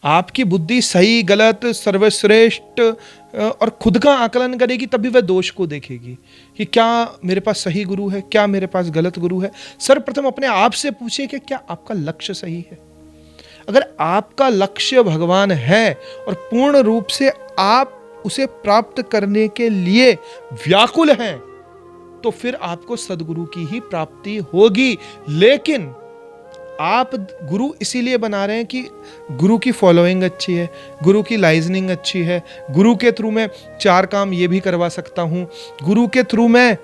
आपकी बुद्धि सही गलत सर्वश्रेष्ठ और खुद का आकलन करेगी, तभी वह दोष को देखेगी कि क्या मेरे पास सही गुरु है, क्या मेरे पास गलत गुरु है। सर्वप्रथम अपने आप से पूछिए कि क्या आपका लक्ष्य सही है। अगर आपका लक्ष्य भगवान है और पूर्ण रूप से आप उसे प्राप्त करने के लिए व्याकुल हैं, तो फिर आपको सदगुरु की ही प्राप्ति होगी। लेकिन आप गुरु इसीलिए बना रहे हैं कि गुरु की फॉलोइंग अच्छी है, गुरु की लाइजनिंग अच्छी है, गुरु के थ्रू मैं 4 काम ये भी करवा सकता हूँ, गुरु के थ्रू मैं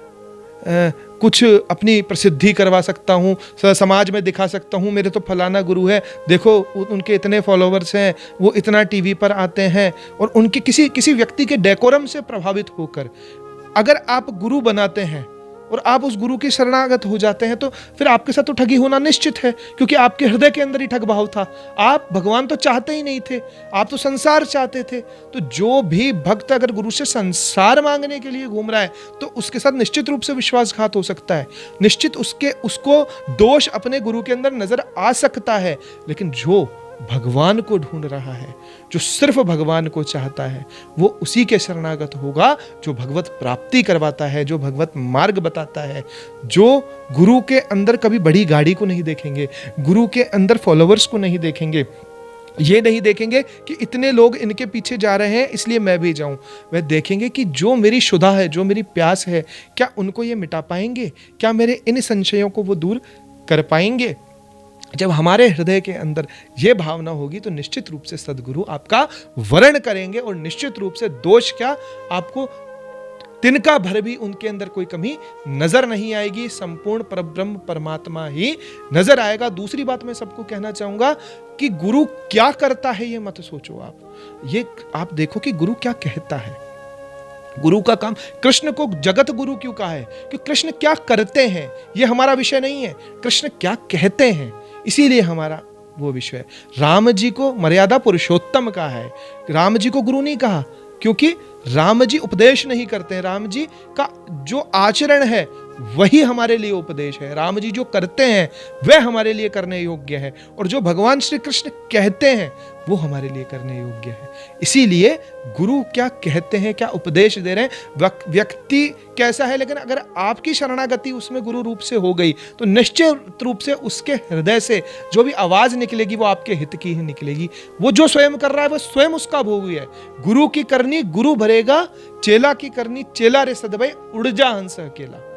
कुछ अपनी प्रसिद्धि करवा सकता हूँ, समाज में दिखा सकता हूँ मेरे तो फलाना गुरु है, देखो उनके इतने फॉलोवर्स हैं, वो इतना टीवी पर आते हैं। और उनके किसी व्यक्ति के डेकोरम से प्रभावित होकर अगर आप गुरु बनाते हैं और आप उस गुरु की शरणागत हो जाते हैं, तो फिर आपके साथ तो ठगी होना निश्चित है, क्योंकि आपके हृदय के अंदर ही ठग भाव था। आप भगवान तो चाहते ही नहीं थे, आप तो संसार चाहते थे। तो जो भी भक्त अगर गुरु से संसार मांगने के लिए घूम रहा है, तो उसके साथ निश्चित रूप से विश्वासघात हो सकता है, निश्चित उसको दोष अपने गुरु के अंदर नजर आ सकता है। लेकिन जो भगवान को ढूंढ रहा है, जो सिर्फ भगवान को चाहता है, वो उसी के शरणागत होगा जो भगवत प्राप्ति करवाता है, जो भगवत मार्ग बताता है। जो गुरु के अंदर कभी बड़ी गाड़ी को नहीं देखेंगे, गुरु के अंदर फॉलोवर्स को नहीं देखेंगे, ये नहीं देखेंगे कि इतने लोग इनके पीछे जा रहे हैं इसलिए मैं भी जाऊं। वह देखेंगे कि जो मेरी शुदा है, जो मेरी प्यास है, क्या उनको ये मिटा पाएंगे, क्या मेरे इन संशयों को वो दूर कर पाएंगे। जब हमारे हृदय के अंदर ये भावना होगी, तो निश्चित रूप से सदगुरु आपका वरण करेंगे और निश्चित रूप से दोष क्या, आपको तिनका भर भी उनके अंदर कोई कमी नजर नहीं आएगी। संपूर्ण परब्रह्म परमात्मा ही नजर आएगा। दूसरी बात मैं सबको कहना चाहूंगा कि गुरु क्या करता है ये मत सोचो आप देखो कि गुरु क्या कहता है। गुरु का काम, कृष्ण को जगत गुरु क्यों कहा है कि कृष्ण क्या करते हैं, ये हमारा विषय नहीं है, कृष्ण क्या कहते हैं इसीलिए हमारा वो विषय है। राम जी को मर्यादा पुरुषोत्तम कहा है, राम जी को गुरु नहीं कहा, क्योंकि राम जी उपदेश नहीं करते हैं। राम जी का जो आचरण है वही हमारे लिए उपदेश है। राम जी जो करते हैं वह हमारे लिए करने योग्य है, और जो भगवान श्री कृष्ण कहते हैं वो हमारे लिए करने योग्य है। इसीलिए गुरु क्या कहते हैं, क्या उपदेश दे रहे हैं, व्यक्ति कैसा है, लेकिन अगर आपकी शरणागति उसमें गुरु रूप से हो गई, तो निश्चित रूप से उसके हृदय से जो भी आवाज निकलेगी वो आपके हित की ही निकलेगी। वो जो स्वयं कर रहा है वो स्वयं उसका भोग है। गुरु की करनी गुरु भरेगा, चेला की करनी चेला रे सदबई, उड़ जा हंस अकेला।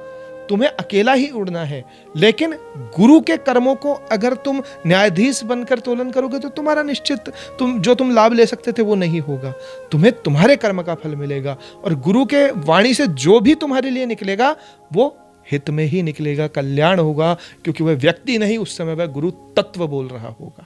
तुम्हें अकेला ही उड़ना है, लेकिन गुरु के कर्मों को अगर तुम न्यायाधीश बनकर तोलन करोगे, तो तुम्हारा निश्चित तुम लाभ ले सकते थे वो नहीं होगा, तुम्हें तुम्हारे कर्म का फल मिलेगा। और गुरु के वाणी से जो भी तुम्हारे लिए निकलेगा वो हित में ही निकलेगा, कल्याण होगा, क्योंकि वह व्यक्ति नहीं, उस समय वह गुरु तत्व बोल रहा होगा।